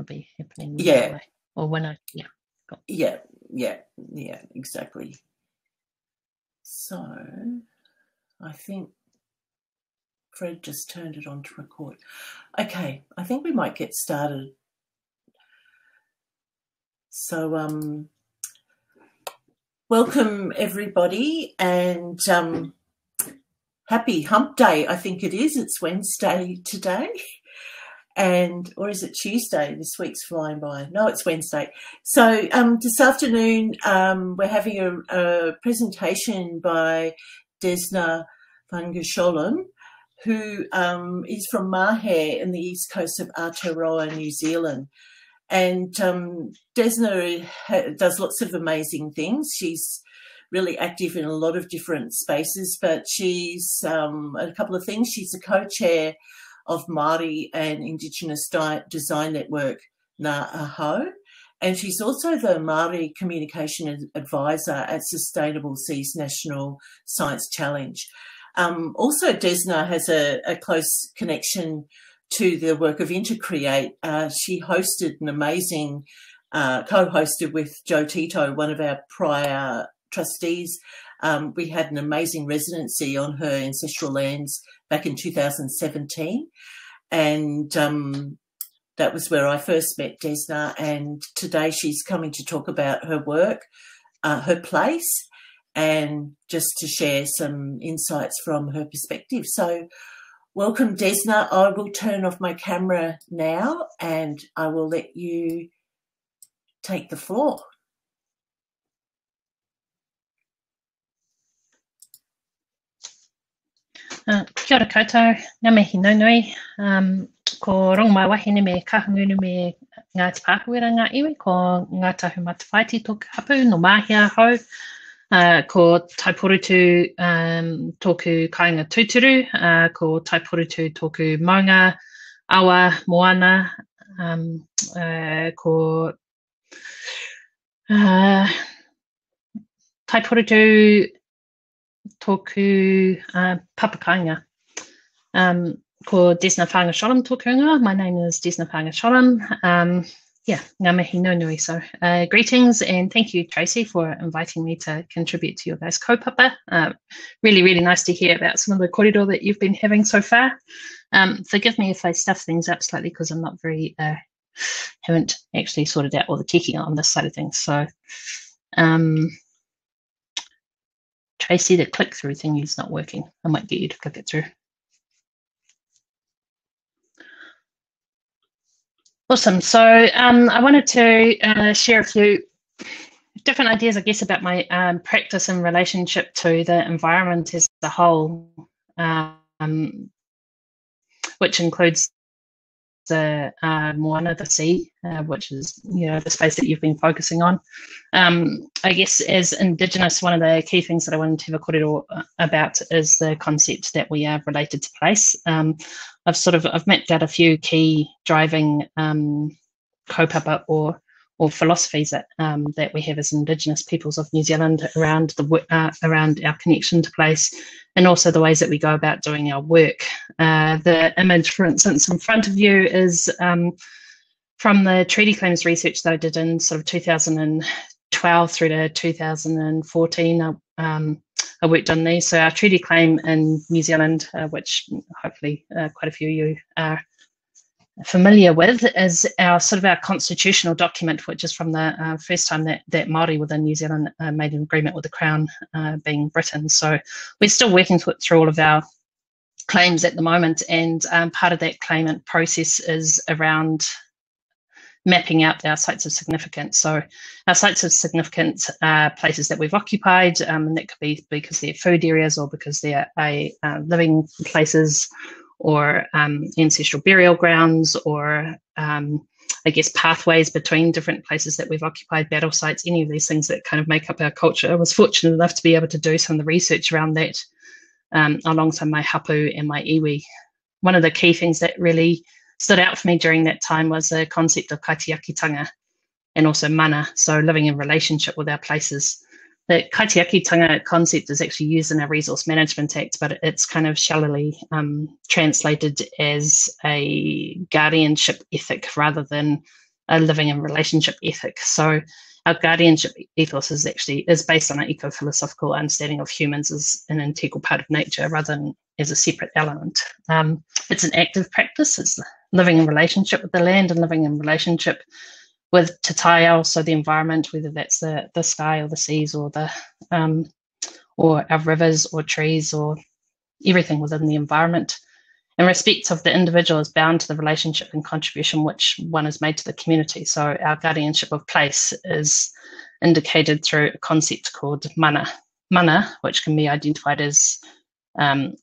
be happening. Yeah. Or when I, yeah. Cool. Yeah, exactly. So I think Fred just turned it on to record. Okay, I think we might get started. So welcome everybody, and happy hump day. I think it is. It's Wednesday today. Or is it Tuesday? This week's flying by. No, it's Wednesday. So this afternoon we're having a presentation by Desna Whaanga-Schollum, who is from Mahe in the east coast of Aotearoa, New Zealand. And Desna does lots of amazing things. She's really active in a lot of different spaces, but she's a couple of things. She's a co-chair of Māori and Indigenous Design Network, Ngā Aho, and she's also the Māori Communication Advisor at Sustainable Seas National Science Challenge. Also, Desna has a close connection to the work of Intercreate. She hosted an amazing, co-hosted with Joe Tito, one of our prior trustees. We had an amazing residency on her ancestral lands back in 2017, and that was where I first met Desna, and today she's coming to talk about her work, her place, and just to share some insights from her perspective. So welcome, Desna. I will turn off my camera now and I will let you take the floor. Kia ora koutou, ngā mihi nui, ko rongmai wahine me kahungunu me ngā te pāhuera ngā iwi, ko ngā tahu matawhaiti tōku hapu no mahia hau, ko taiporutu tōku kāinga tūturu, ko taiporutu tōku maunga, awa, moana, ko taiporutu tōku papa kāinga. Ko Desna Whaanga-Schollum tōku ingoa. My name is Desna Whaanga-Schollum. Ngā mihi nui. So greetings, and thank you, Tracy, for inviting me to contribute to your guys' kaupapa. Really, really nice to hear about some of the kōrero that you've been having so far. Forgive me if I stuff things up slightly because I'm not very, haven't actually sorted out all the tikanga on this side of things. So Tracy, the click-through thing is not working. I might get you to click it through. Awesome. So I wanted to share a few different ideas, I guess, about my practice in relationship to the environment as a whole, which includes the moana, the sea, which is, the space that you've been focusing on. I guess as Indigenous, one of the key things that I wanted to have a kōrero about is the concept that we are related to place. I've mapped out a few key driving kaupapa or philosophies that we have as Indigenous peoples of New Zealand around around our connection to place, and also the ways that we go about doing our work. The image, for instance, in front of you is from the treaty claims research that I did in sort of 2012 through to 2014. I worked on these. So our treaty claim in New Zealand, which hopefully quite a few of you are familiar with, is our constitutional document, which is from the first time that Māori within New Zealand made an agreement with the Crown, being Britain. So we're still working through all of our claims at the moment, and part of that claimant process is around mapping out our sites of significance. So our sites of significance are places that we've occupied, and that could be because they're food areas or because they're living places, or ancestral burial grounds, or I guess pathways between different places that we've occupied, battle sites, any of these things that kind of make up our culture. I was fortunate enough to be able to do some of the research around that alongside my hapu and my iwi. One of the key things that really stood out for me during that time was the concept of Kaitiakitanga and also mana, so living in relationship with our places. The Kaitiakitanga concept is actually used in our Resource Management Act, but it's kind of shallowly translated as a guardianship ethic rather than a living and relationship ethic. So our guardianship ethos is based on an eco-philosophical understanding of humans as an integral part of nature rather than as a separate element. It's an active practice. It's living in relationship with the land and living in relationship with te taia, so the environment, whether that's the sky or the seas or or our rivers or trees or everything within the environment. In respect of the individual is bound to the relationship and contribution which one has made to the community. So our guardianship of place is indicated through a concept called mana. Mana, which can be identified as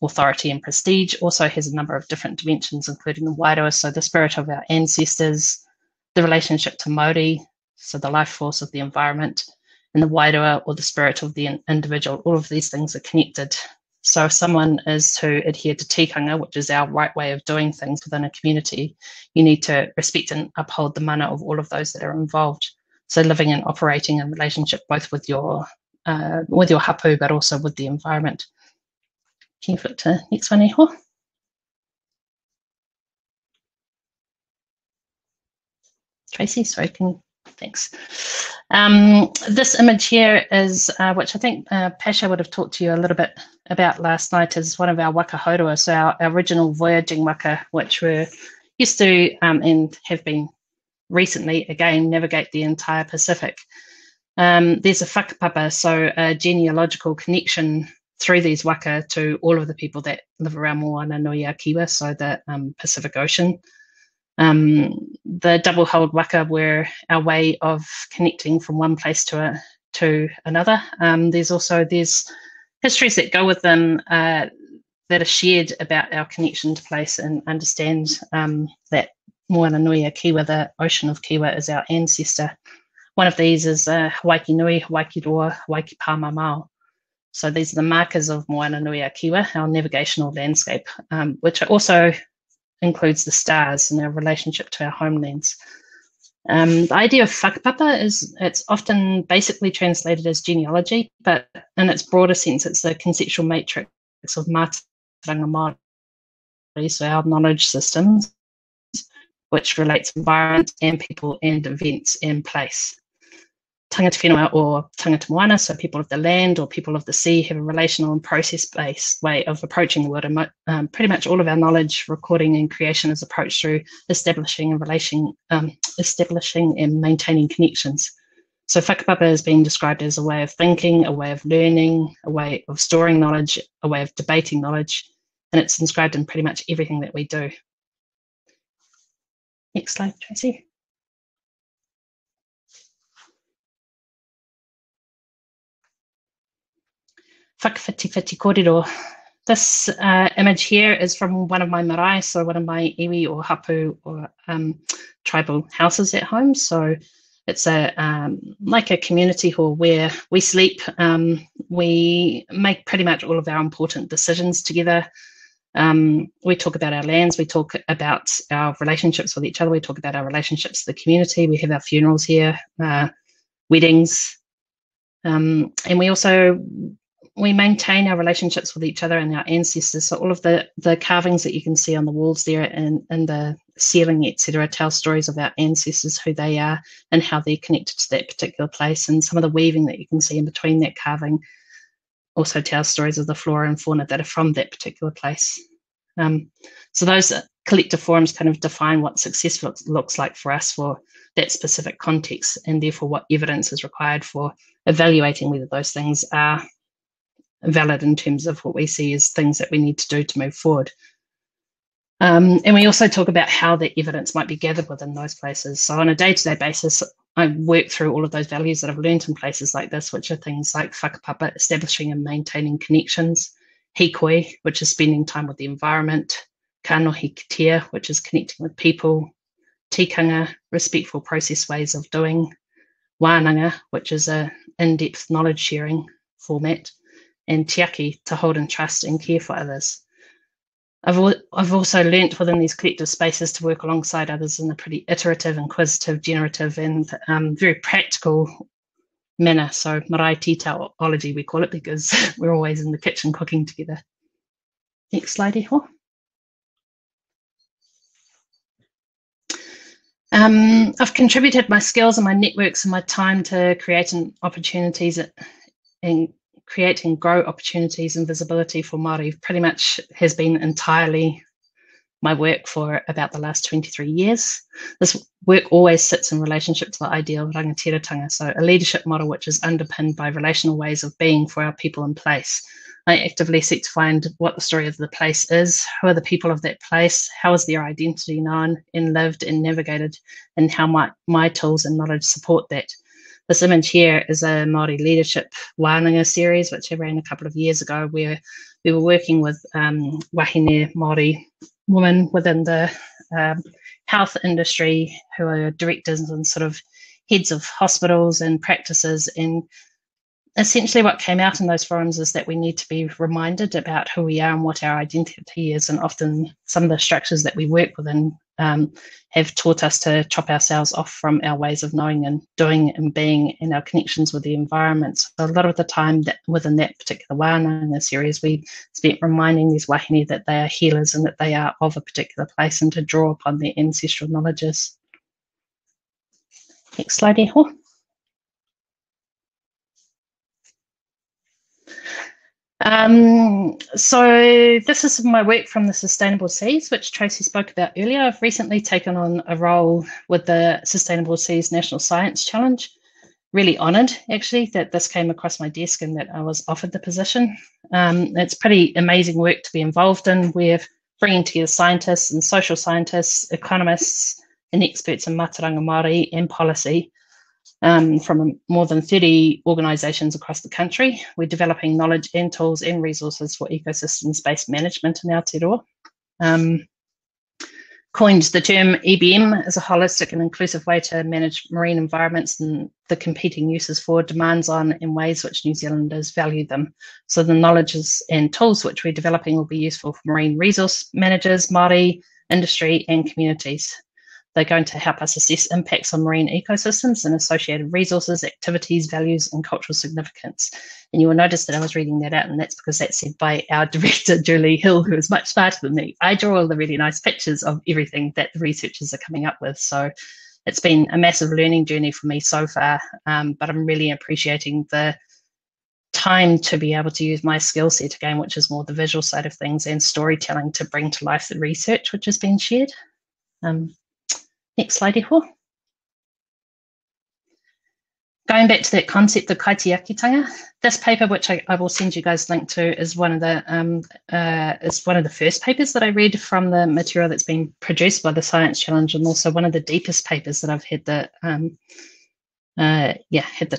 authority and prestige, also has a number of different dimensions, including the wairua, so the spirit of our ancestors, the relationship to Māori, so the life force of the environment, and the wairua, or the spirit of the individual. All of these things are connected. So if someone is to adhere to tikanga, which is our right way of doing things within a community, you need to respect and uphold the mana of all of those that are involved. So living and operating in relationship both with your hapu, but also with the environment. Can you flip to next one, Iho? Tracy, sorry, thanks. This image here is, which I think Pasha would have talked to you a little bit about last night, is one of our waka haurua, so our original voyaging waka, which we're used to and have been recently, again, navigate the entire Pacific. There's a Faka Papa, so a genealogical connection through these waka to all of the people that live around Moana Nui a Kiwa, so the Pacific Ocean. The double-hulled waka were our way of connecting from one place to another. There's histories that go with them that are shared about our connection to place, and understand that Moana Nui a Kiwa, the ocean of Kiwa, is our ancestor. One of these is Hawaiki Nui, Hawaiki Roa, Hawaiki Pāma Mao. So these are the markers of Moana Nui a Kiwa, our navigational landscape, which also includes the stars and our relationship to our homelands. The idea of whakapapa it's often basically translated as genealogy, but in its broader sense, it's the conceptual matrix of mātiranga Māori, so our knowledge systems, which relates environment and people and events and place. Tangata whenua or tangata moana, so people of the land or people of the sea, have a relational and process-based way of approaching the world. And pretty much all of our knowledge, recording and creation is approached through establishing and maintaining connections. So whakapapa is being described as a way of thinking, a way of learning, a way of storing knowledge, a way of debating knowledge, and it's inscribed in pretty much everything that we do. Next slide, Tracy. Whakawhitiwhiti kōrero. This image here is from one of my marae, so one of my iwi or hapu or tribal houses at home. So it's like a community hall where we sleep. We make pretty much all of our important decisions together. We talk about our lands. We talk about our relationships with each other. We talk about our relationships to the community. We have our funerals here, weddings, and we maintain our relationships with each other and our ancestors. So all of the carvings that you can see on the walls there and the ceiling, etc., tell stories of our ancestors, who they are and how they're connected to that particular place. And some of the weaving that you can see in between that carving also tells stories of the flora and fauna that are from that particular place. So those collective forms kind of define what success looks like for us for that specific context, and therefore what evidence is required for evaluating whether those things are valid in terms of what we see as things that we need to do to move forward. And we also talk about how the evidence might be gathered within those places. So on a day-to-day basis, I work through all of those values that I've learned in places like this, which are things like whakapapa, establishing and maintaining connections, hikoi, which is spending time with the environment, kanohi kitea, which is connecting with people, tikanga, respectful process ways of doing, wānanga, which is a in-depth knowledge sharing format, and tiaki, to hold and trust and care for others. I've also learnt within these collective spaces to work alongside others in a pretty iterative, inquisitive, generative, and very practical manner. So marae titaology, we call it, because we're always in the kitchen cooking together. Next slide, Iho. I've contributed my skills and my networks and my time to creating opportunities and create and grow opportunities and visibility for Māori. Pretty much has been entirely my work for about the last 23 years. This work always sits in relationship to the idea of Rangatiratanga, so a leadership model which is underpinned by relational ways of being for our people in place. I actively seek to find what the story of the place is, who are the people of that place, how is their identity known and lived and navigated, and how might my tools and knowledge support that. This image here is a Māori leadership wānanga series, which I ran a couple of years ago, where we were working with wahine Māori women within the health industry who are directors and sort of heads of hospitals and practices. And essentially what came out in those forums is that we need to be reminded about who we are and what our identity is. And often some of the structures that we work within have taught us to chop ourselves off from our ways of knowing and doing and being and our connections with the environment. So a lot of the time that within that particular wānanga series, we spent reminding these wahine that they are healers and that they are of a particular place and to draw upon their ancestral knowledges. Next slide, Eho. So this is my work from the Sustainable Seas, which Tracy spoke about earlier. I've recently taken on a role with the Sustainable Seas National Science Challenge. Really honoured, actually, that this came across my desk and that I was offered the position. It's pretty amazing work to be involved in. We're bringing together scientists and social scientists, economists and experts in mātauranga Māori and policy from more than 30 organisations across the country. We're developing knowledge and tools and resources for ecosystems-based management in Aotearoa. Coined the term EBM as a holistic and inclusive way to manage marine environments and the competing uses for, demands on, and ways which New Zealanders value them. So the knowledges and tools which we're developing will be useful for marine resource managers, Māori, industry and communities. They're going to help us assess impacts on marine ecosystems and associated resources, activities, values, and cultural significance. And you will notice that I was reading that out, and that's because that's said by our director, Julie Hill, who is much smarter than me. I draw all the really nice pictures of everything that the researchers are coming up with. So it's been a massive learning journey for me so far, but I'm really appreciating the time to be able to use my skill set again, which is more the visual side of things and storytelling to bring to life the research which has been shared. Next slide, Eho. Going back to that concept of Kaitiakitanga, this paper, which I will send you guys a link to, is one of the first papers that I read from the material that's been produced by the Science Challenge, and also one of the deepest papers that I've had the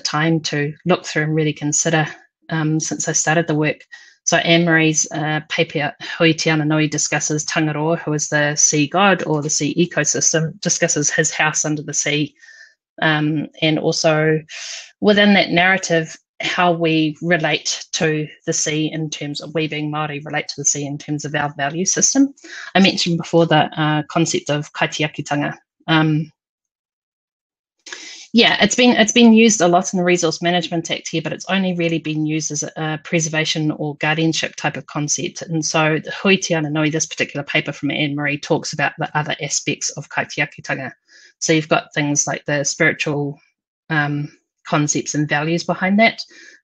time to look through and really consider since I started the work. So Anne-Marie's paper, Hui Te Ana Nui, discusses Tangaroa, who is the sea god or the sea ecosystem, discusses his house under the sea. And also within that narrative, how we relate to the sea in terms of, we being Māori relate to the sea in terms of our value system. I mentioned before the concept of Kaitiakitanga. Yeah, it's been used a lot in the Resource Management Act here, but it's only really been used as a preservation or guardianship type of concept. And so the Hui Te Ana Nui, this particular paper from Anne-Marie, talks about the other aspects of Kaitiakitanga. So you've got things like the spiritual concepts and values behind that,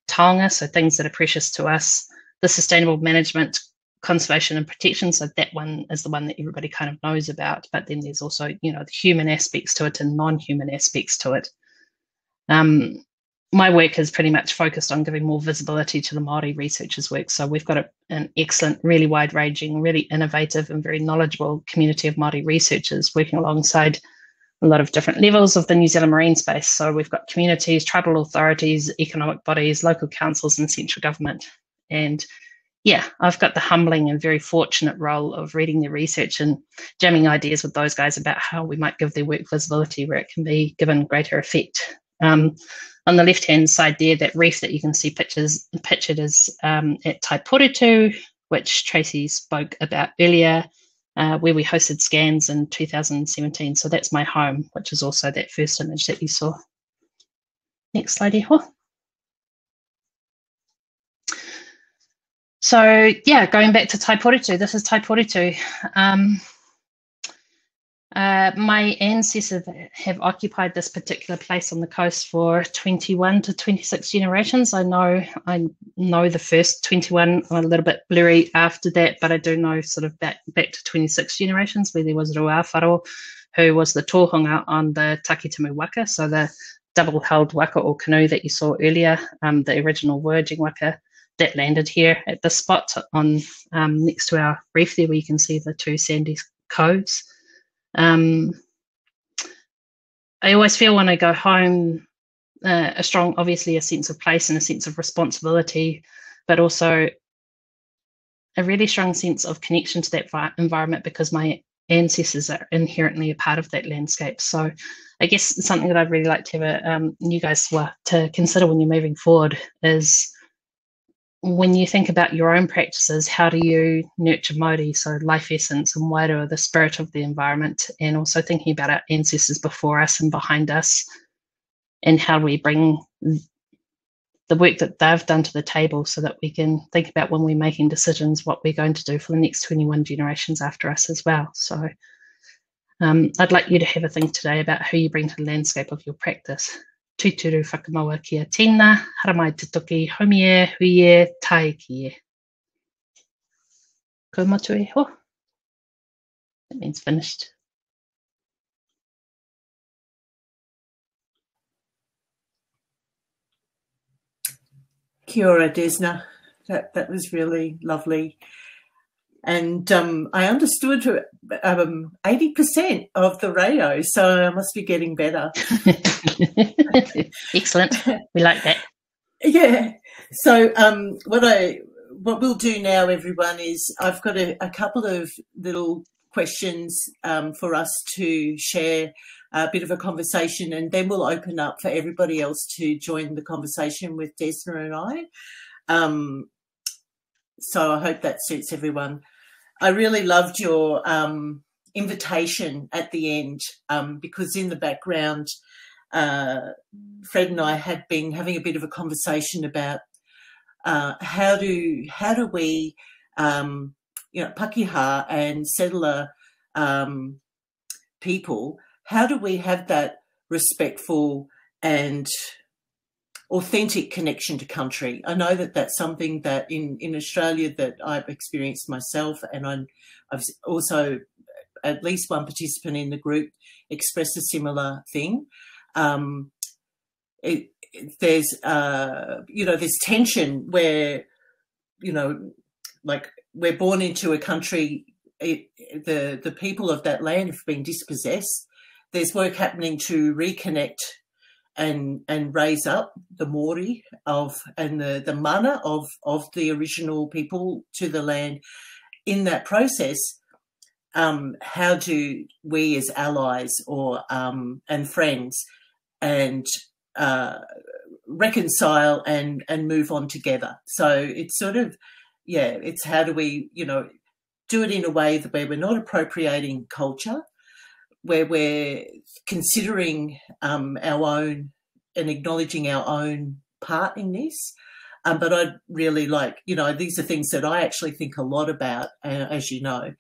taonga, so things that are precious to us, the sustainable management, conservation and protection, so that one is the one that everybody kind of knows about, but then there's also, you know, the human aspects to it and non-human aspects to it. My work is pretty much focused on giving more visibility to the Māori researchers' work. So we've got an excellent, really wide-ranging, really innovative and very knowledgeable community of Māori researchers working alongside a lot of different levels of the New Zealand marine space. So we've got communities, tribal authorities, economic bodies, local councils and central government. And yeah, I've got the humbling and very fortunate role of reading their research and jamming ideas with those guys about how we might give their work visibility where it can be given greater effect. On the left-hand side there, that reef that you can see pictured is at Taiporitu, which Tracy spoke about earlier, where we hosted scans in 2017. So that's my home, which is also that first image that you saw. Next slide, Eho. So yeah, going back to Taiporitu, this is Taiporitu. My ancestors have occupied this particular place on the coast for 21 to 26 generations. I know the first 21. I'm a little bit blurry after that, but I do know sort of back to 26 generations where there was Rua Wharo, who was the tōhunga on the Takitimu waka, so the double-hulled waka or canoe that you saw earlier, the original Virgin waka that landed here at this spot on next to our reef there, where you can see the two sandy coves. I always feel when I go home a sense of place and a sense of responsibility, but also a really strong sense of connection to that environment because my ancestors are inherently a part of that landscape. So I guess something that I'd really like to have you guys to consider when you're moving forward is, when you think about your own practices, how do you nurture Māori, so life essence and wairua, the spirit of the environment, and also thinking about our ancestors before us and behind us, and how we bring the work that they've done to the table so that we can think about when we're making decisions what we're going to do for the next 21 generations after us as well. So I'd like you to have a think today about who you bring to the landscape of your practice. Tūturu whakamaua kia tēnā, haramai te toki, homie, huie, tai ki e. Ko matu e ho. That means finished. Kia ora, Desna. That was really lovely. And I understood 80% of the reo, so I must be getting better. Excellent. We like that. Yeah. So what we'll do now, everyone, is I've got a couple of little questions for us to share a bit of a conversation, and then we'll open up for everybody else to join the conversation with Desna and I. So I hope that suits everyone. I really loved your invitation at the end because in the background, Fred and I had been having a bit of a conversation about how do we, Pakeha and settler people, how do we have that respectful and authentic connection to country? I know that that's something that in Australia that I've experienced myself, and I've also, at least one participant in the group expressed a similar thing. There's tension where, like we're born into a country, the people of that land have been dispossessed. There's work happening to reconnect and raise up the Māori and the mana of the original people to the land. In that process, how do we as allies or and friends and reconcile and move on together? So it's sort of, it's how do we, do it in a way where we're not appropriating culture, where we're considering our own and acknowledging our own part in this. But I'd really like, these are things that I actually think a lot about, as you know.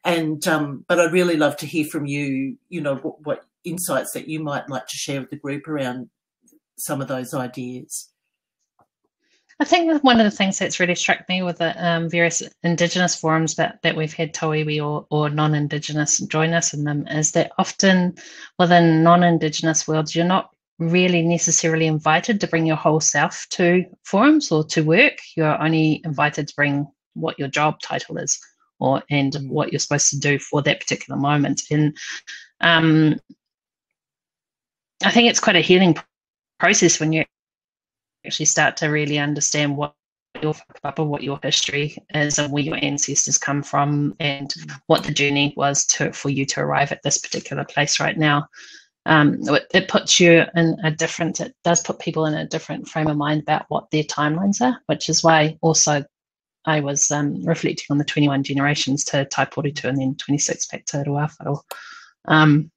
And but I'd really love to hear from you, what insights that you might like to share with the group around some of those ideas. I think one of the things that's really struck me with the various Indigenous forums that we've had tauiwi or non-Indigenous join us in them is that often within non-Indigenous worlds, you're not really necessarily invited to bring your whole self to forums or to work. You're only invited to bring what your job title is and what you're supposed to do for that particular moment. And I think it's quite a healing process when you actually start to really understand what your Faka Papa, what your history is and where your ancestors come from and what the journey was for you to arrive at this particular place right now. It puts you in it does put people in a different frame of mind about what their timelines are, which is why also I was reflecting on the 21 generations to Taiporitu and then 26 back to Rua Wharo.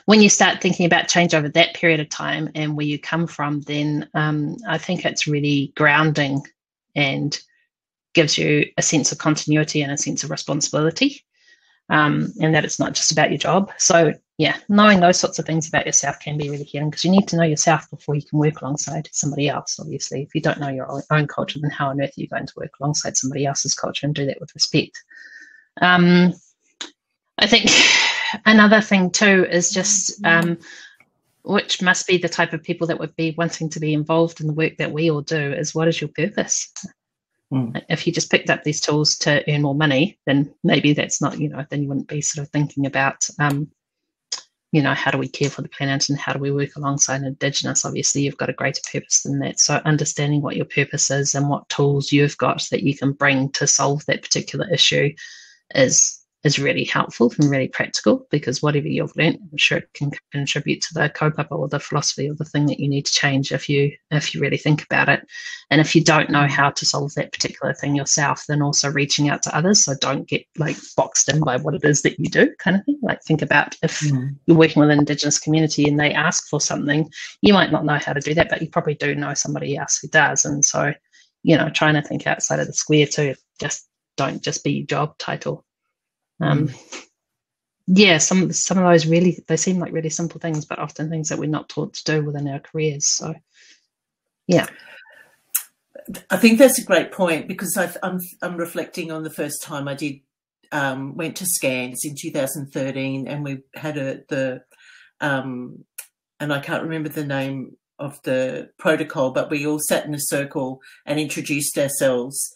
When you start thinking about change over that period of time and where you come from, then I think it's really grounding and gives you a sense of continuity and a sense of responsibility. and that it's not just about your job. So yeah, knowing those sorts of things about yourself can be really healing, because you need to know yourself before you can work alongside somebody else. Obviously, if you don't know your own culture, then how on earth are you going to work alongside somebody else's culture and do that with respect? I think another thing too is just which must be the type of people that would be wanting to be involved in the work that we all do, is what is your purpose? If you just picked up these tools to earn more money, then maybe that's not, then you wouldn't be sort of thinking about, how do we care for the planet and how do we work alongside Indigenous? Obviously, you've got a greater purpose than that. So understanding what your purpose is and what tools you've got that you can bring to solve that particular issue is really helpful and really practical, because whatever you've learned, I'm sure it can contribute to the kaupapa or the philosophy or the thing that you need to change if you really think about it. And if you don't know how to solve that particular thing yourself, then also reaching out to others. So don't get like boxed in by what it is that you do, kind of thing. Like think about if you're working with an Indigenous community and they ask for something, you might not know how to do that, but you probably do know somebody else who does. And so, trying to think outside of the square too. Don't just be your job title. Some of those really, they seem like really simple things, but often things that we're not taught to do within our careers. So yeah, I think that's a great point, because I'm reflecting on the first time I did went to Scans in 2013, and we had and I can't remember the name of the protocol, but we all sat in a circle and introduced ourselves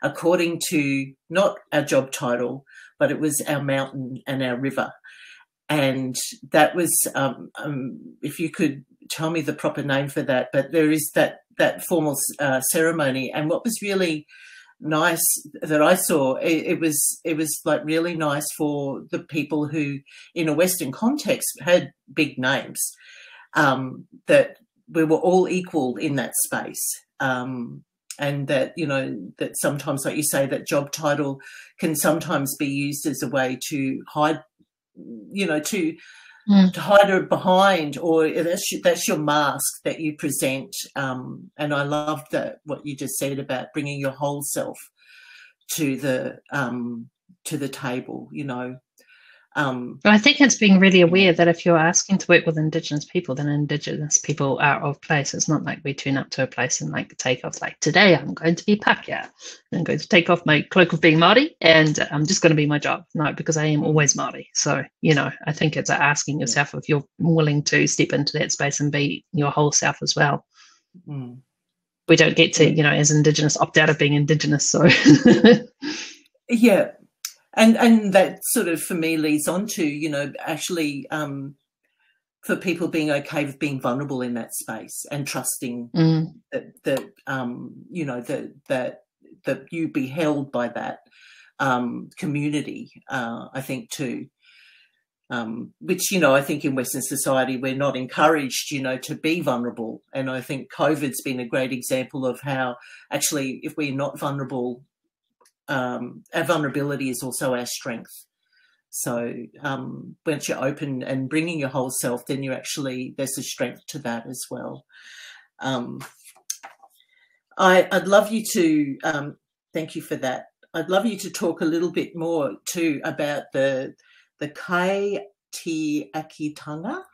according to not our job title, but it was our mountain and our river. And that was, if you could tell me the proper name for that, but there is that formal ceremony. And what was really nice that I saw, it was like really nice for the people who, in a Western context, had big names, that we were all equal in that space. And that, that sometimes, like you say, that job title can sometimes be used as a way to hide, to hide it behind, or that's your mask that you present. And I loved what you just said about bringing your whole self to the table, I think it's being really aware that if you're asking to work with Indigenous people, then Indigenous people are of place. It's not like we turn up to a place and like take off, like today I'm going to be Pākehā. I'm going to take off my cloak of being Māori and I'm just going to be my job. No, because I am always Māori. So, I think it's asking yourself if you're willing to step into that space and be your whole self as well. We don't get to, as Indigenous, opt out of being Indigenous. So yeah. And that sort of, for me, leads on to, actually for people being okay with being vulnerable in that space and trusting that you be held by that community, I think, too. Which, I think in Western society we're not encouraged, to be vulnerable. And I think COVID's been a great example of how actually if we're not vulnerable, our vulnerability is also our strength. So once you're open and bringing your whole self, then there's a strength to that as well. I'd love you to, thank you for that. I'd love you to talk a little bit more too about the Kaitiakitanga.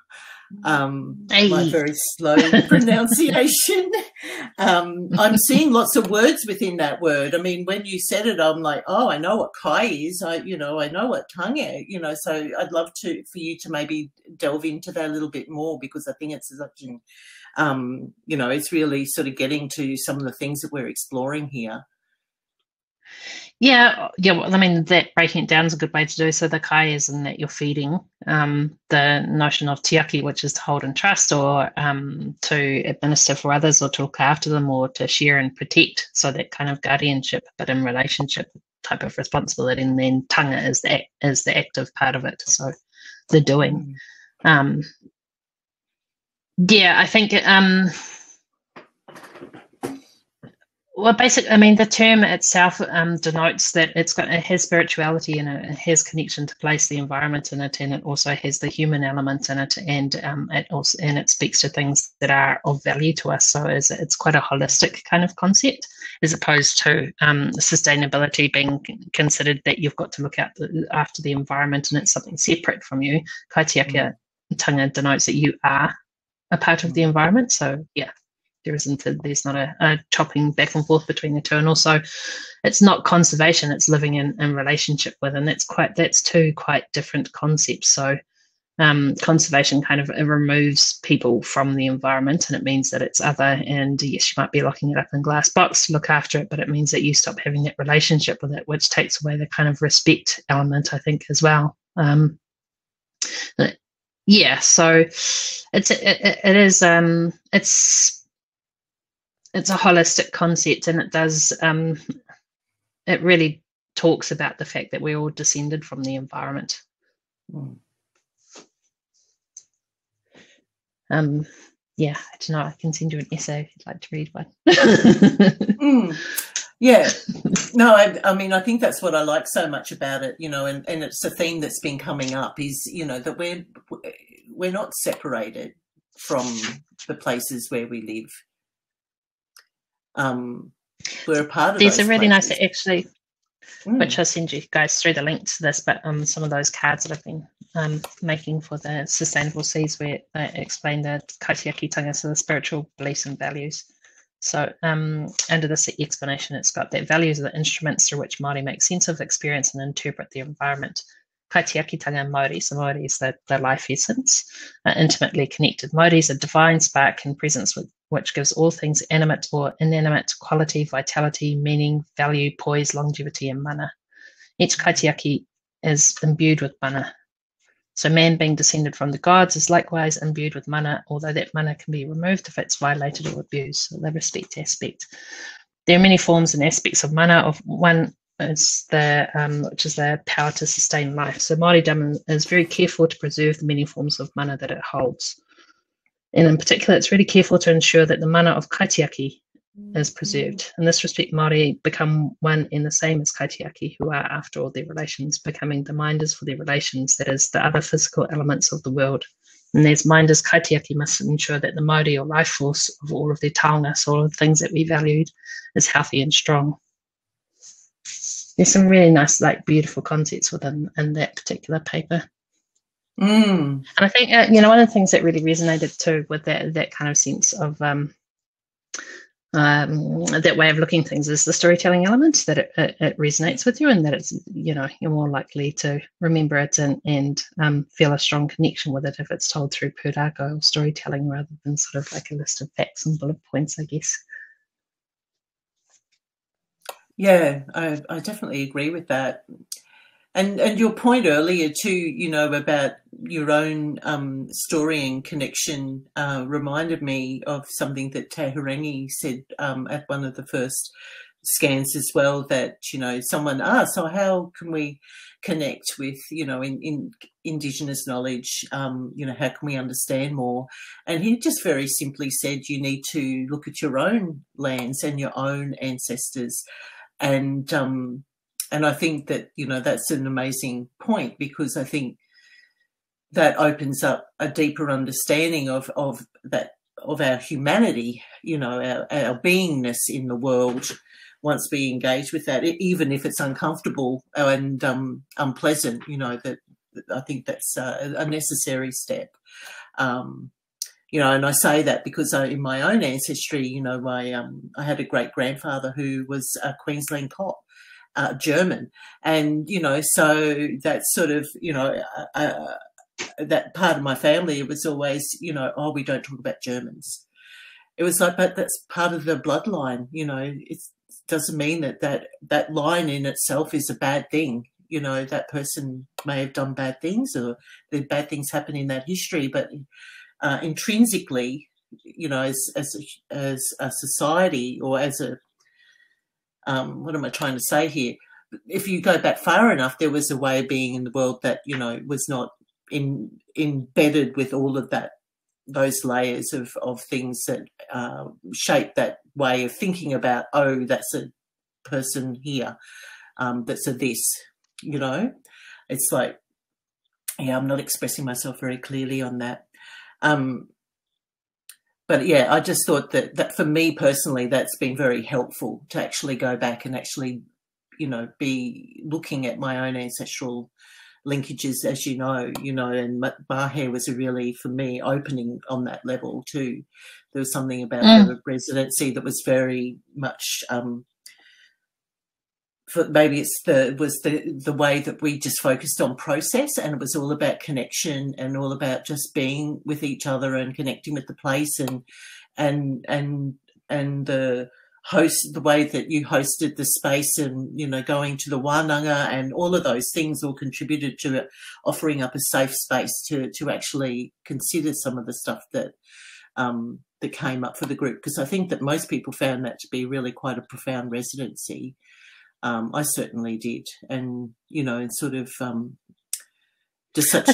My very slow pronunciation. I'm seeing lots of words within that word. I mean, when you said it, I'm like, oh, I know what kai is. I know what tanga, so I'd love for you to maybe delve into that a little bit more, because I think it's such an, it's really sort of getting to some of the things that we're exploring here. Yeah. Well, I mean, that breaking it down is a good way to do. So the kai is in that you're feeding the notion of tiaki, which is to hold and trust, or to administer for others, or to look after them, or to share and protect. So that kind of guardianship, but in relationship type of responsibility. And then tanga is the active part of it. So the doing. I think Well, basically, I mean, the term itself denotes that it has spirituality in it, it has connection to place, the environment in it, and it also has the human element in it, and it speaks to things that are of value to us. So it's quite a holistic kind of concept, as opposed to sustainability being considered that you've got to look after the environment and it's something separate from you. Kaitiakitanga denotes that you are a part of the environment. So yeah. There's not a chopping back and forth between the two, and also it's not conservation, it's living in relationship with, and that's two quite different concepts. So conservation kind of removes people from the environment, and it means that it's other, and yes, you might be locking it up in a glass box to look after it, but it means that you stop having that relationship with it, which takes away the kind of respect element, I think, as well. Yeah, so it's a holistic concept, and it does it really talks about the fact that we're all descended from the environment. Yeah, I don't know, I can send you an essay if you'd like to read one. Yeah, no, I mean, I think that's what I like so much about it, and it's a theme that's been coming up is, that we're not separated from the places where we live. We're a part of There's those a really places. nice, actually, which I'll send you guys through the link to this, but some of those cards that I've been making for the Sustainable Seas, where they explain the Kaitiakitanga, so the spiritual beliefs and values. So under this explanation, it's got that values are the instruments through which Māori make sense of, experience and interpret the environment. Kaitiakitanga and Māori, so Māori is the life essence, intimately connected. Māori is a divine spark and presence which gives all things animate or inanimate quality, vitality, meaning, value, poise, longevity, and mana. Each kaitiaki is imbued with mana. So man, being descended from the gods, is likewise imbued with mana, although that mana can be removed if it's violated or abused. So the respect aspect. There are many forms and aspects of mana. Of one is which is the power to sustain life. So Māoridom is very careful to preserve the many forms of mana that it holds. And in particular, it's really careful to ensure that the mana of Kaitiaki is preserved. In this respect, Māori become one and the same as Kaitiaki, who are, after all, their relations, becoming the minders for their relations, that is, the other physical elements of the world. And as minders, Kaitiaki must ensure that the Māori, or life force, of all of their taonga, so all of the things that we valued, is healthy and strong. There's some really nice, beautiful concepts in that particular paper. And I think, one of the things that really resonated too with that kind of sense of that way of looking at things is the storytelling element, that it resonates with you, and that it's, you're more likely to remember it and feel a strong connection with it if it's told through pūrākau or storytelling rather than sort of like a list of facts and bullet points, I guess. Yeah, I definitely agree with that. And your point earlier too, about your own story and connection reminded me of something that Tehurangi said at one of the first scans as well, that, someone asked, so how can we connect with, in Indigenous knowledge, how can we understand more? And he just very simply said, you need to look at your own lands and your own ancestors. And I think that, that's an amazing point, because I think that opens up a deeper understanding of our humanity, our beingness in the world once we engage with that, even if it's uncomfortable and unpleasant, that I think that's a necessary step. And I say that because in my own ancestry, I had a great-grandfather who was a Queensland cop. German, and so that's sort of that part of my family, it was always we don't talk about Germans. It was like, but that's part of the bloodline. It doesn't mean that line in itself is a bad thing. That person may have done bad things, or the bad things happen in that history, but intrinsically, as a society, or as a what am I trying to say here? If you go back far enough, there was a way of being in the world that, was not embedded with all of those layers of things that shape that way of thinking about, oh, that's a person here, that's a this, you know. It's like, yeah, I'm not expressing myself very clearly on that. But yeah, I just thought that for me personally, that's been very helpful to actually go back and actually, you know, be looking at my own ancestral linkages, as you know, and Mahe was a really, for me, opening on that level too. There was something about the residency that was very much, maybe it's the way that we just focused on process, and it was all about connection and all about just being with each other and connecting with the place, and the host, the way that you hosted the space, and, you know, going to the wānanga, and all of those things all contributed to it, offering up a safe space to actually consider some of the stuff that that came up for the group, because I think that most people found that to be really quite a profound residency. I certainly did, and, you know, and sort of just such.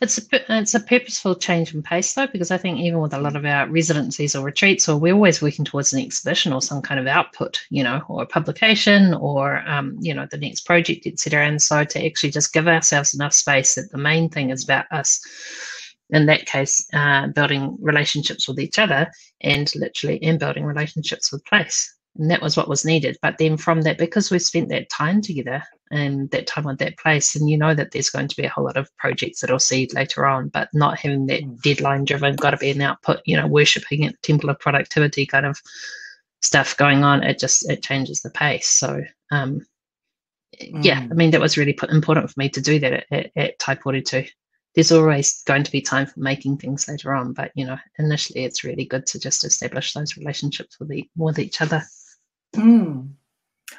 It's a purposeful change in pace, though, because I think even with a lot of our residencies or retreats, or we're always working towards an exhibition or some kind of output, you know, or a publication, or you know, the next project, etc. And so to actually just give ourselves enough space that the main thing is about us. In that case, building relationships with each other, and building relationships with place. And that was what was needed. But then from that, because we spent that time together and that time with that place, and you know that there's going to be a whole lot of projects that I'll see later on, but not having that deadline driven, got to be an output, you know, worshipping at the temple of productivity kind of stuff going on, it changes the pace. So, yeah, I mean, that was really important for me to do that at Tai Pōritu. There's always going to be time for making things later on, but, you know, initially it's really good to just establish those relationships with each other. Well,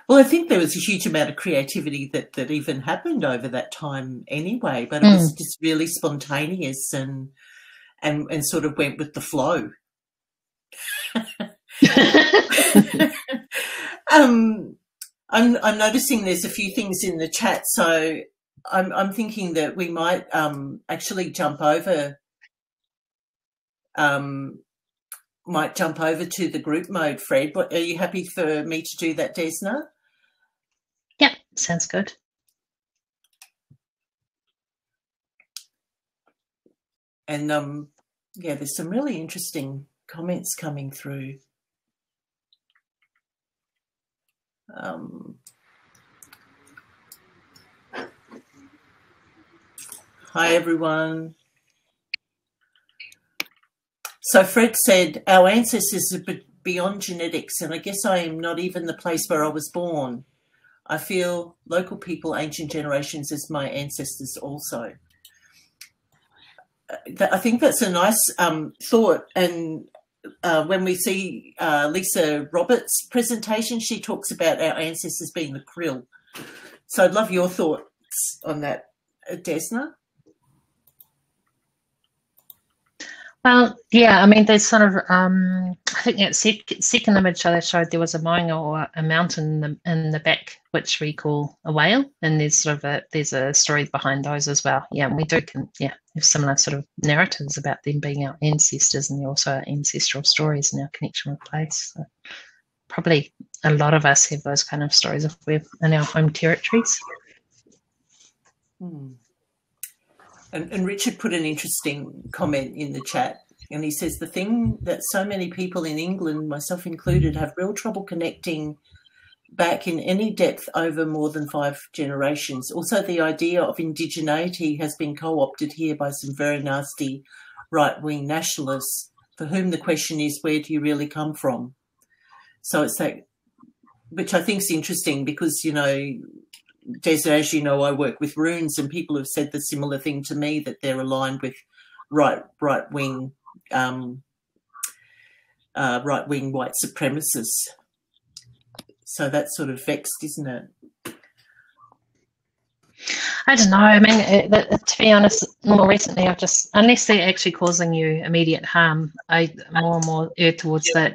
I think there was a huge amount of creativity that even happened over that time anyway, but it was just really spontaneous and sort of went with the flow. I'm noticing there's a few things in the chat, so I'm thinking that we might actually jump over to the group mode. Fred, are you happy for me to do that, Desna? Yeah, sounds good. And yeah, there's some really interesting comments coming through. Hi, everyone. So Fred said, our ancestors are beyond genetics, and I guess I am not even the place where I was born. I feel local people, ancient generations, as my ancestors also. I think that's a nice thought. And when we see Lisa Roberts' presentation, she talks about our ancestors being the krill. So I'd love your thoughts on that, Desna. Well, yeah, I mean, there's sort of, I think that second image that I showed, there was a moanga or a mountain in the back, which we call a whale, and there's sort of there's a story behind those as well. Yeah, and we do, have similar sort of narratives about them being our ancestors, and they're also our ancestral stories and our connection with place. So probably a lot of us have those kind of stories if we're in our home territories. And Richard put an interesting comment in the chat, and he says, the thing that so many people in England, myself included, have real trouble connecting back in any depth over more than 5 generations. Also, the idea of indigeneity has been co-opted here by some very nasty right-wing nationalists for whom the question is, where do you really come from? So it's that, which I think is interesting because, you know, Des, as you know, I work with runes, and people have said the similar thing to me, that they're aligned with right-wing white supremacists. So that's sort of vexed, isn't it? I don't know. I mean, to be honest, more recently, I've just, unless they're actually causing you immediate harm, I more and more err towards that.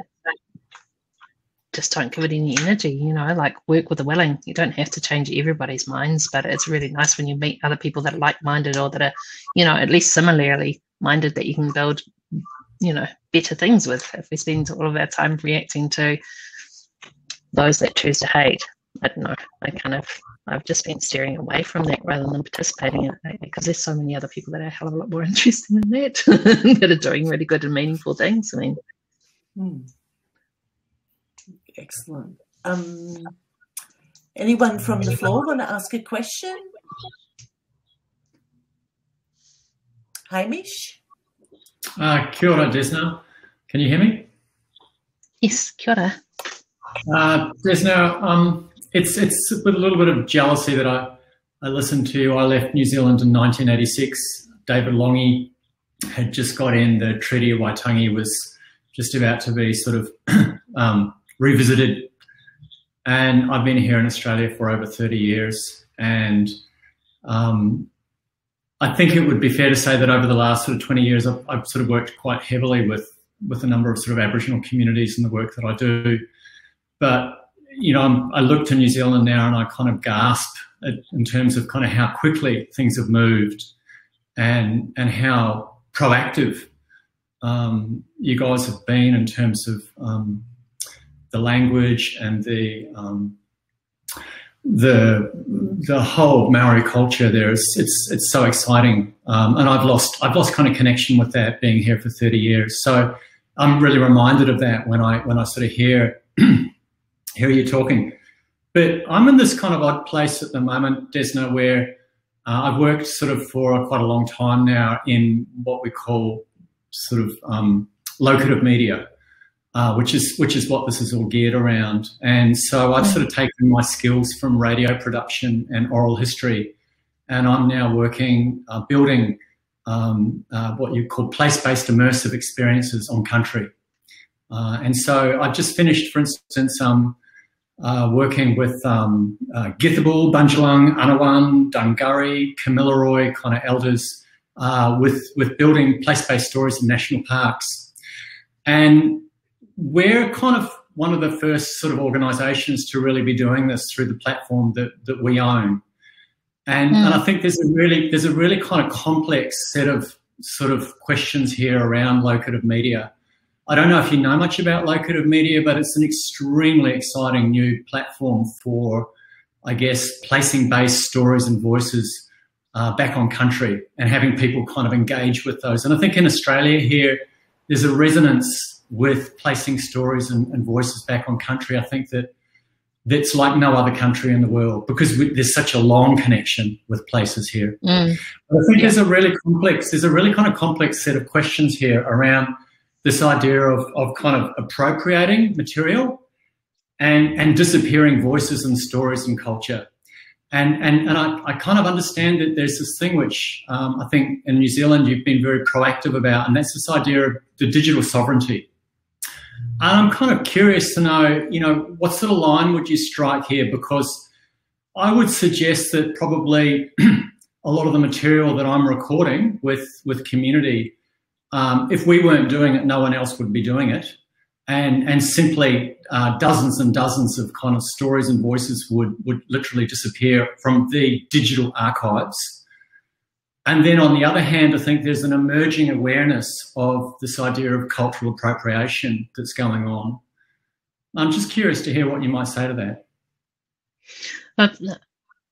Just don't give it any energy, you know, like work with the willing. You don't have to change everybody's minds, but it's really nice when you meet other people that are like-minded or that are, you know, at least similarly minded, that you can build better things with if we spend all of our time reacting to those that choose to hate. I don't know. I've just been steering away from that rather than participating in it, because there's so many other people that are a hell of a lot more interested in that that are doing really good and meaningful things. I mean, excellent. Anyone from the floor want to ask a question? Hamish? Kia ora, Desna. Can you hear me? Yes, kia ora. Desna, it's with a little bit of jealousy that I listened to you. I left New Zealand in 1986. David Longy had just got in. The Treaty of Waitangi was just about to be sort of revisited. And I've been here in Australia for over 30 years. And I think it would be fair to say that over the last sort of 20 years, I've sort of worked quite heavily with a number of sort of Aboriginal communities in the work that I do. But, I look to New Zealand now and I kind of gasp in terms of kind of how quickly things have moved and how proactive you guys have been in terms of the language and the whole Maori culture there. It's so exciting, and I've lost kind of connection with that being here for 30 years. So I'm really reminded of that when I sort of hear you talking. But I'm in this kind of odd place at the moment, Desna, where I've worked sort of for quite a long time now in what we call sort of locative media, which is what this is all geared around. And so I've sort of taken my skills from radio production and oral history, and I'm now working, building what you call place-based immersive experiences on country. And so I've just finished, for instance, working with Githabul, Bunjalung, Anawan, Dungurri, Kamilaroi kind of elders with building place-based stories in national parks. And we're kind of one of the first sort of organisations to really be doing this through the platform that we own. And I think there's a really kind of complex set of sort of questions here around locative media. I don't know if you know much about locative media, but it's an extremely exciting new platform for, I guess, placing based stories and voices back on country and having people kind of engage with those. And I think in Australia here, there's a resonance with placing stories and voices back on country. I think that's like no other country in the world, because there's such a long connection with places here. But I think there's a really kind of complex set of questions here around this idea of kind of appropriating material and disappearing voices and stories and culture. And I kind of understand that there's this thing which I think in New Zealand you've been very proactive about, and that's this idea of the digital sovereignty. And I'm kind of curious to know, what sort of line would you strike here? Because I would suggest that probably a lot of the material that I'm recording with community, if we weren't doing it, no one else would be doing it. And simply dozens and dozens of kind of stories and voices would literally disappear from the digital archives. And then on the other hand, I think there's an emerging awareness of this idea of cultural appropriation that's going on. I'm just curious to hear what you might say to that.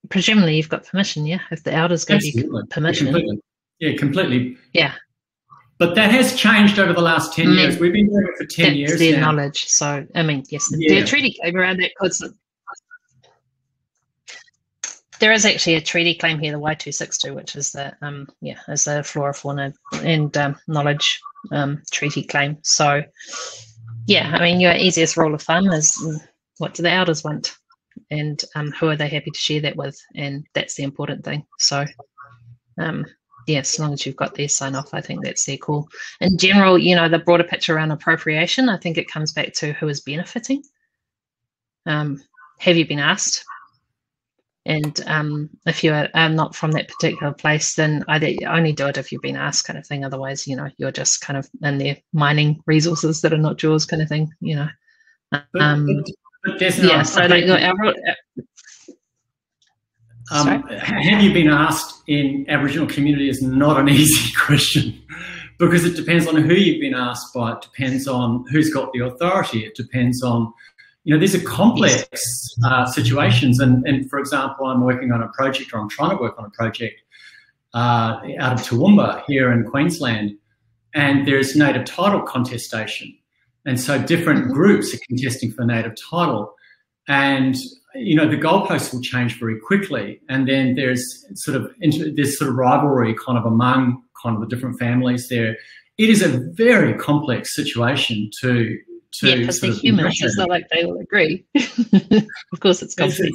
Presumably you've got permission, yeah? If the elders give you permission. Completely. Yeah. But that has changed over the last 10 years. We've been doing it for 10 years now. Their knowledge. So, I mean, yes, the treaty came around that because there is actually a treaty claim here, the Y262, which is the flora, fauna and knowledge treaty claim. So, yeah, I mean, your easiest rule of thumb is what do the elders want and who are they happy to share that with? And that's the important thing. So, as long as you've got their sign off, I think that's their call. In general, the broader picture around appropriation, I think it comes back to who is benefiting. Have you been asked? And if you're not from that particular place, then either only do it if you've been asked, kind of thing. Otherwise, you're just kind of in there mining resources that are not yours, kind of thing. Have you been asked in Aboriginal community is not an easy question, because it depends on who you've been asked by, it depends on who's got the authority, it depends on, these are complex situations. And for example, I'm working on a project, or I'm trying to work on a project out of Toowoomba here in Queensland, and there's native title contestation. And so different groups are contesting for native title. And, the goalposts will change very quickly. And then there's sort of rivalry kind of among kind of the different families there. It is a very complex situation to because they're humans. It's not like they all agree. Of course, it's complex.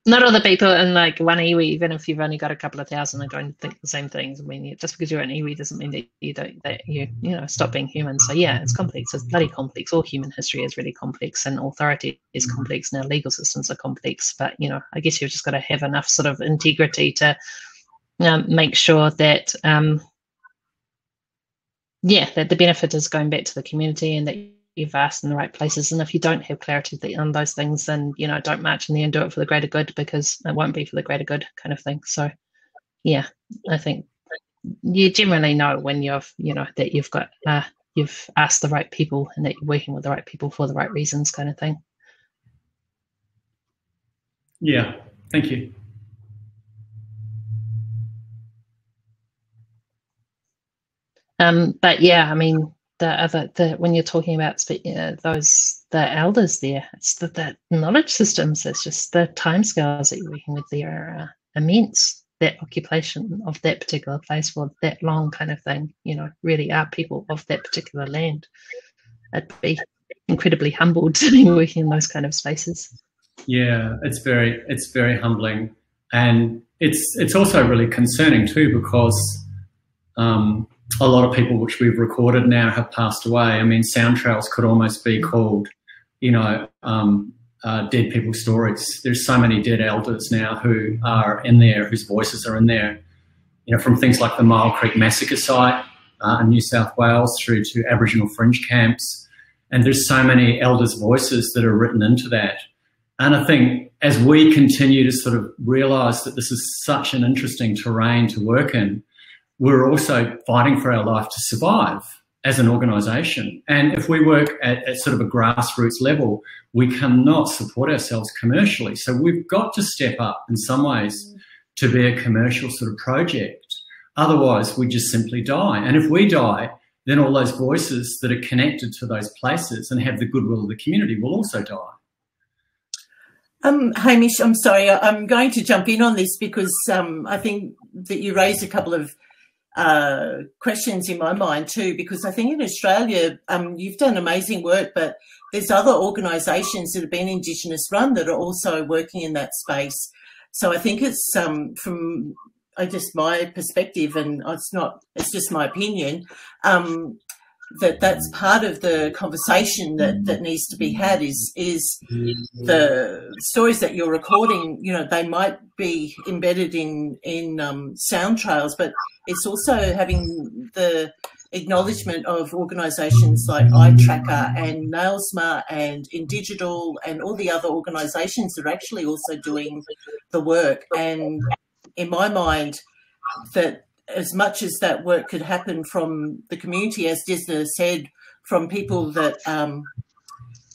Not all the people in like one iwi, even if you've only got a couple of thousand, are going to think the same things. I mean, just because you're an iwi doesn't mean that you stop being human. So yeah, it's complex. It's bloody complex. All human history is really complex, and authority is complex. Now legal systems are complex, but I guess you've just got to have enough sort of integrity to make sure that that the benefit is going back to the community, and that you've asked in the right places. And if you don't have clarity on those things, then don't march in there and do it for the greater good, because it won't be for the greater good, kind of thing. So yeah, I think you generally know when you've that you've got you've asked the right people, and that you're working with the right people for the right reasons, kind of thing. Yeah, thank you. But yeah, I mean, when you're talking about the elders there, it's the knowledge systems. It's just the timescales that you're working with there are immense. That occupation of that particular place for that long, kind of thing, really are people of that particular land. I'd be incredibly humbled to be working in those kind of spaces. Yeah, it's very humbling, and it's also really concerning too, because a lot of people which we've recorded now have passed away. I mean, sound trails could almost be called, dead people stories. There's so many dead elders now who are in there, whose voices are in there, from things like the Mile Creek Massacre site in New South Wales through to Aboriginal fringe camps. And there's so many elders' voices that are written into that. And I think as we continue to sort of realise that this is such an interesting terrain to work in, we're also fighting for our life to survive as an organisation. And if we work at sort of a grassroots level, we cannot support ourselves commercially. So we've got to step up in some ways to be a commercial sort of project. Otherwise, we just simply die. And if we die, then all those voices that are connected to those places and have the goodwill of the community will also die. Hamish, I'm sorry, I'm going to jump in on this because I think that you raised a couple of questions in my mind too, because I think in Australia you've done amazing work, but there's other organisations that have been Indigenous run that are also working in that space. So I think it's from my perspective, and it's just my opinion, that's part of the conversation that needs to be had is the stories that you're recording, they might be embedded in sound trails, but it's also having the acknowledgement of organisations like iTracker and Nailsma and Indigital and all the other organisations that are actually also doing the work. And in my mind, that as much as that work could happen from the community, as Desna said, from people that,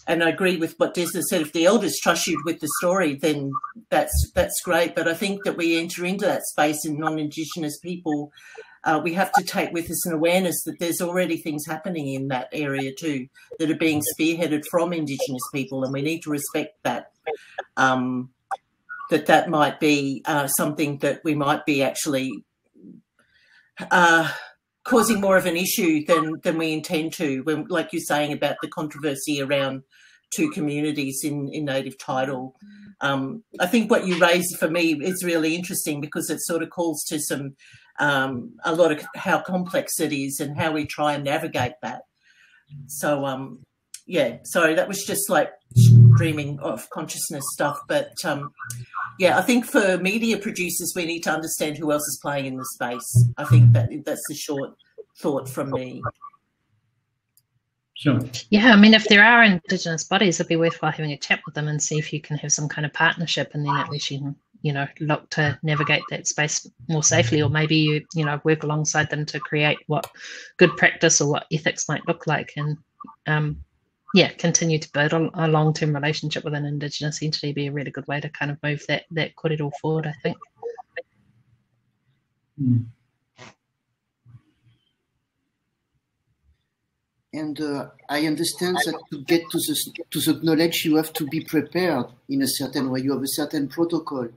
and I agree with what Desna said, if the elders trust you with the story, then that's great. But I think that we enter into that space in non-Indigenous people, we have to take with us an awareness that there's already things happening in that area too that are being spearheaded from Indigenous people, and we need to respect that, that might be something that we might be actually causing more of an issue than we intend to, when, like you're saying about the controversy around two communities in native title. I think what you raised for me is really interesting because it sort of calls to some a lot of how complex it is and how we try and navigate that. So yeah, sorry, that was just like dreaming of consciousness stuff, but yeah, I think for media producers, we need to understand who else is playing in the space. I think that's the short thought from me. Sure. Yeah, I mean, if there are Indigenous bodies, it'd be worthwhile having a chat with them and see if you can have some kind of partnership, and then at least you can look to navigate that space more safely, or maybe you work alongside them to create what good practice or what ethics might look like, and continue to build a long-term relationship with an Indigenous entity be a really good way to kind of move that kōrero forward, I think. And I understand that to get to the knowledge, you have to be prepared in a certain way. You have a certain protocol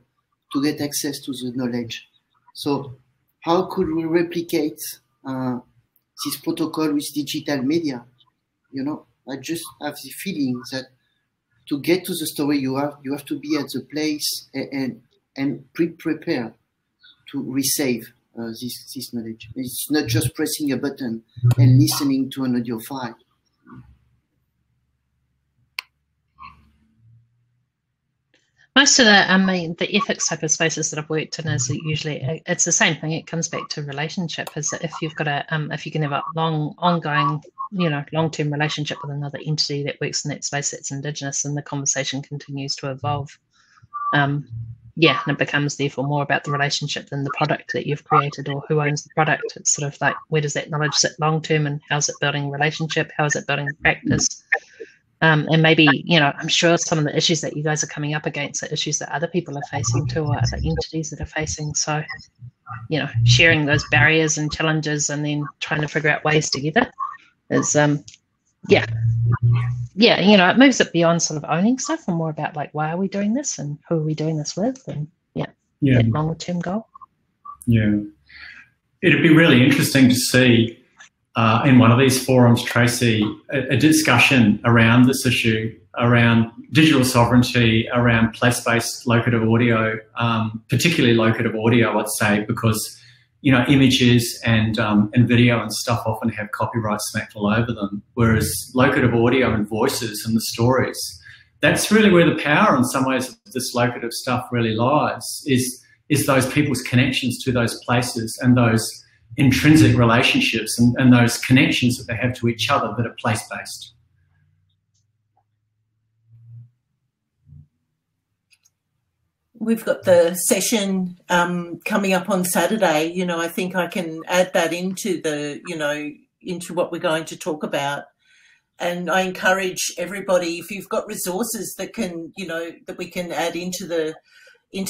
to get access to the knowledge. So how could we replicate this protocol with digital media? I just have the feeling that to get to the story, you have to be at the place and prepared to receive this knowledge. It's not just pressing a button and listening to an audio file. Most of the ethics type of spaces that I've worked in is usually it's the same thing. It comes back to relationship. Is that if you've got if you can have a ongoing, long-term relationship with another entity that works in that space that's Indigenous, and the conversation continues to evolve. And it becomes therefore more about the relationship than the product that you've created or who owns the product. It's sort of like, where does that knowledge sit long-term, and how's it building a relationship? How is it building practice? And maybe, I'm sure some of the issues that you guys are coming up against are issues that other people are facing too, or other entities that are facing. So, sharing those barriers and challenges and then trying to figure out ways together is, it moves it beyond sort of owning stuff and more about like, why are we doing this and who are we doing this with? And that longer term goal. Yeah. It'd be really interesting to see in one of these forums, Tracy, a discussion around this issue, around digital sovereignty, around place-based locative audio, particularly locative audio, I'd say, because, images and video and stuff often have copyright smacked all over them, whereas locative audio and voices and the stories, that's really where the power in some ways of this locative stuff really lies, is those people's connections to those places and those intrinsic relationships and those connections that they have to each other that are place-based. We've got the session coming up on Saturday. I think I can add that into into what we're going to talk about. And I encourage everybody, if you've got resources that can, that we can add into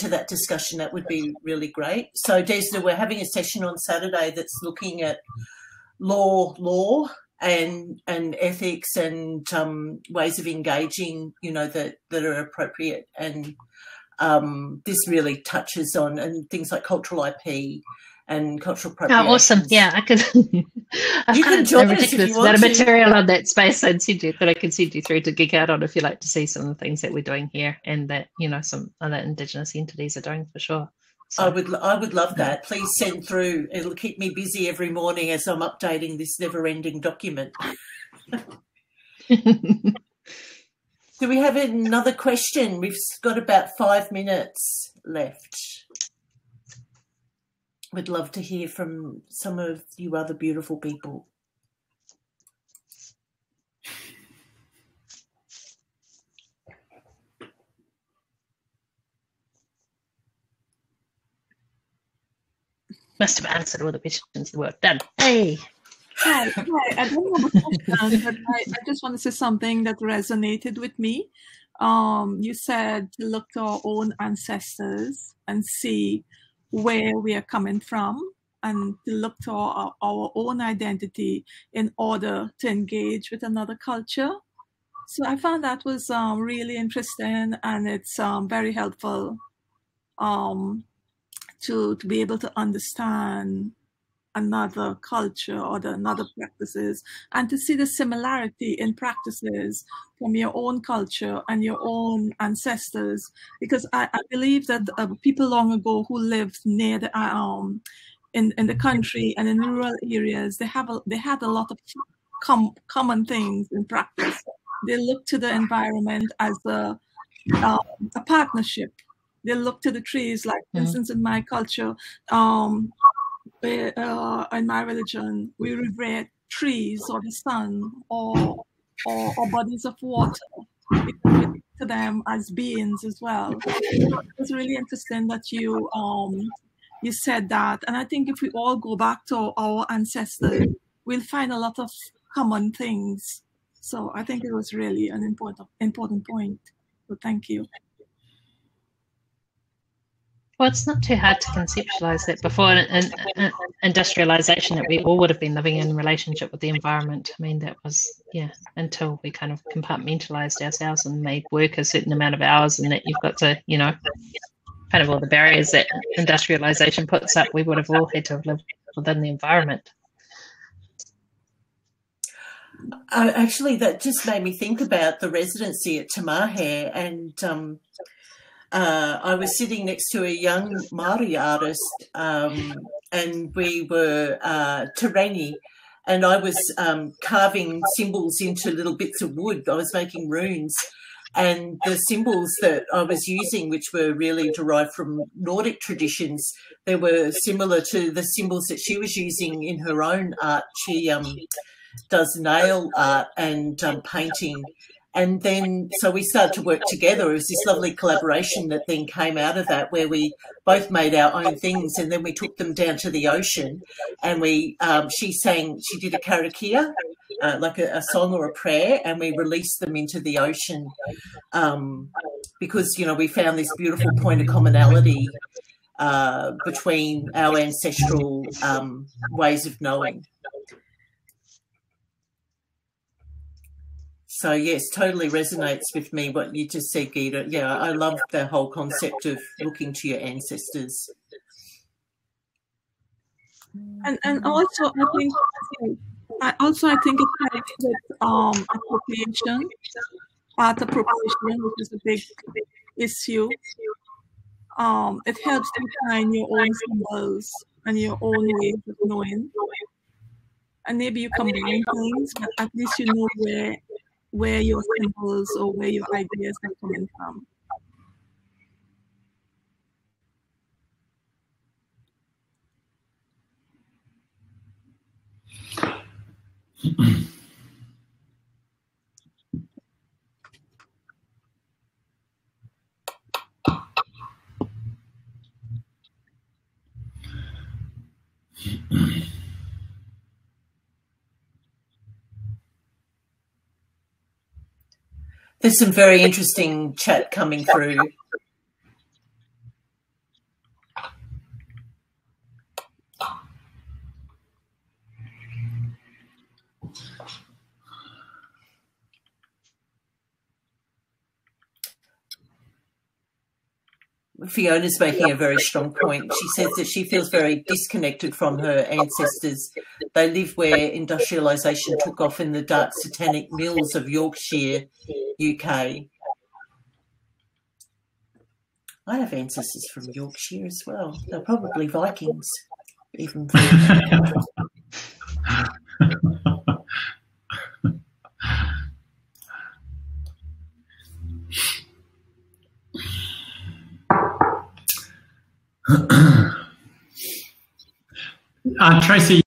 that discussion, that would be really great. So, Desna, we're having a session on Saturday that's looking at law and ethics and ways of engaging, that are appropriate. And this really touches on things like cultural IP and cultural appropriation. Oh, awesome! Yeah, I could. You can join us if you want to. Material on that space I'd send you, that I can send you through to geek out on if you like to see some of the things that we're doing here and that some other Indigenous entities are doing for sure. So, I would love that. Please send through. It'll keep me busy every morning as I'm updating this never-ending document. Do we have another question? We've got about 5 minutes left. We'd love to hear from some of you other beautiful people. Must have answered all the questions in the world. Done. Hey. Hi. I don't have a question, but I just want to say something that resonated with me. You said to look to our own ancestors and see where we are coming from, and to look to our own identity in order to engage with another culture. So I found that was really interesting, and it's very helpful to be able to understand another culture or another practices, and to see the similarity in practices from your own culture and your own ancestors, because I believe that people long ago who lived near the in the country and in rural areas, they had a lot of common things in practice. They look to the environment as a partnership. They look to the trees, like for instance in my culture, in my religion, we revere trees or the sun or bodies of water, because to them as beings as well. It was really interesting that you said that, and I think if we all go back to our ancestors, we'll find a lot of common things. So I think it was really an important point. So thank you. Well, it's not too hard to conceptualize that before industrialization, that we all would have been living in relationship with the environment. I mean, that was, until we kind of compartmentalized ourselves and made work a certain amount of hours, and that you've got to, kind of all the barriers that industrialization puts up, we would have all had to have lived within the environment. Actually, that just made me think about the residency at Te Mahe, and I was sitting next to a young Māori artist, and we were Tereni, and I was carving symbols into little bits of wood. I was making runes, and the symbols that I was using, which were really derived from Nordic traditions, they were similar to the symbols that she was using in her own art. She does nail art and painting. And then, so we started to work together. It was this lovely collaboration that then came out of that, where we both made our own things, and then we took them down to the ocean, and she did a karakia, like a song or a prayer, and we released them into the ocean because, we found this beautiful point of commonality between our ancestral ways of knowing. So, yes, totally resonates with me what you just said, Gita. Yeah, I love the whole concept of looking to your ancestors. And also, I think it helps with appropriation, art appropriation, which is a big issue. It helps to find your own symbols and your own ways of knowing. And maybe you combine things, but at least you know where your symbols or where your ideas are coming from. There's some very interesting chat coming through. Fiona's making a very strong point. She says that she feels very disconnected from her ancestors. They live where industrialisation took off in the dark satanic mills of Yorkshire, UK. I have ancestors from Yorkshire as well. They're probably Vikings, even. Tracy,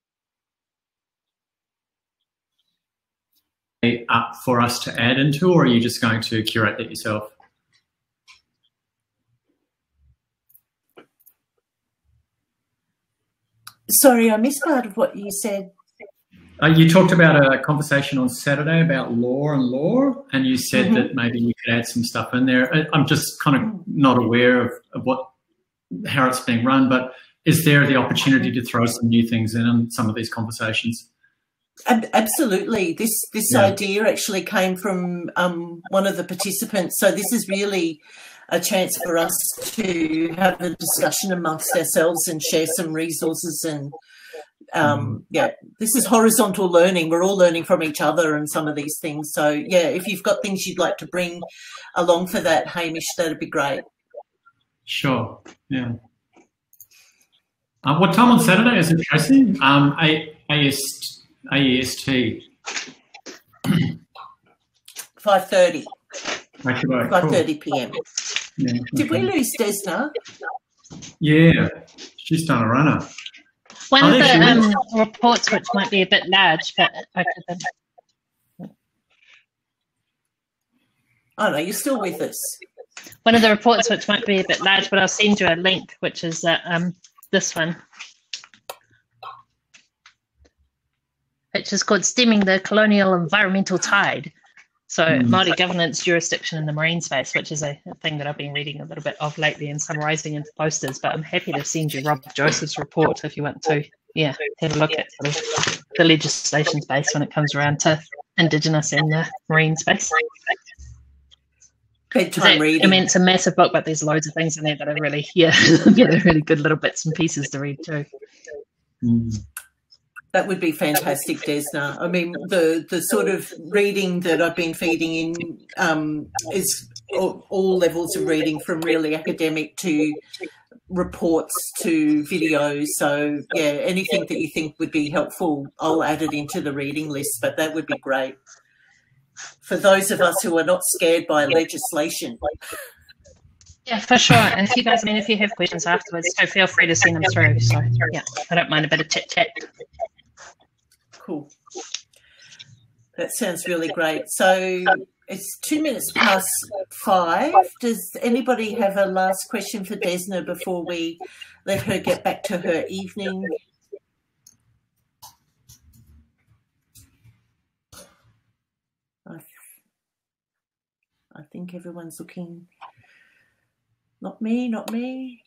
up for us to add into, or are you just going to curate that yourself? Sorry, I missed part of what you said. You talked about a conversation on Saturday about law, and you said that maybe you could add some stuff in there. I'm just kind of not aware of how it's being run, but is there the opportunity to throw some new things in some of these conversations? Absolutely. This idea actually came from one of the participants. So this is really a chance for us to have a discussion amongst ourselves and share some resources. And this is horizontal learning. We're all learning from each other and some of these things. So yeah, if you've got things you'd like to bring along for that, Hamish, that'd be great. Sure. Yeah. What time on Saturday is it, Tracy? AEST. 5:30. 5:30 p.m. Yeah, okay. Did we lose Desna? Yeah, she's done a runner. One of the reports, which might be a bit large, but I could. Oh, no, you're still with us. One of the reports, which might be a bit large, but I'll send you a link, which is this one, which is called Stemming the Colonial Environmental Tide. So Māori governance jurisdiction in the marine space, which is a thing that I've been reading a little bit of lately and summarising into posters, but I'm happy to send you Rob Joseph's report if you want to, have a look at sort of the legislation space when it comes around to Indigenous and the marine space. Bedtime reading. I mean, it's a massive book, but there's loads of things in there that are really, really good little bits and pieces to read too. That would be fantastic, Desna. I mean, the sort of reading that I've been feeding in is all levels of reading, from really academic to reports to videos. So, yeah, anything that you think would be helpful, I'll add it into the reading list, but that would be great for those of us who are not scared by legislation. Yeah, for sure. And if you guys, if you have questions afterwards, so feel free to send them through. So, yeah, I don't mind a bit of chit-chat. Cool. That sounds really great. So it's 5:02. Does anybody have a last question for Desna before we let her get back to her evening? I think everyone's looking. Not me, not me.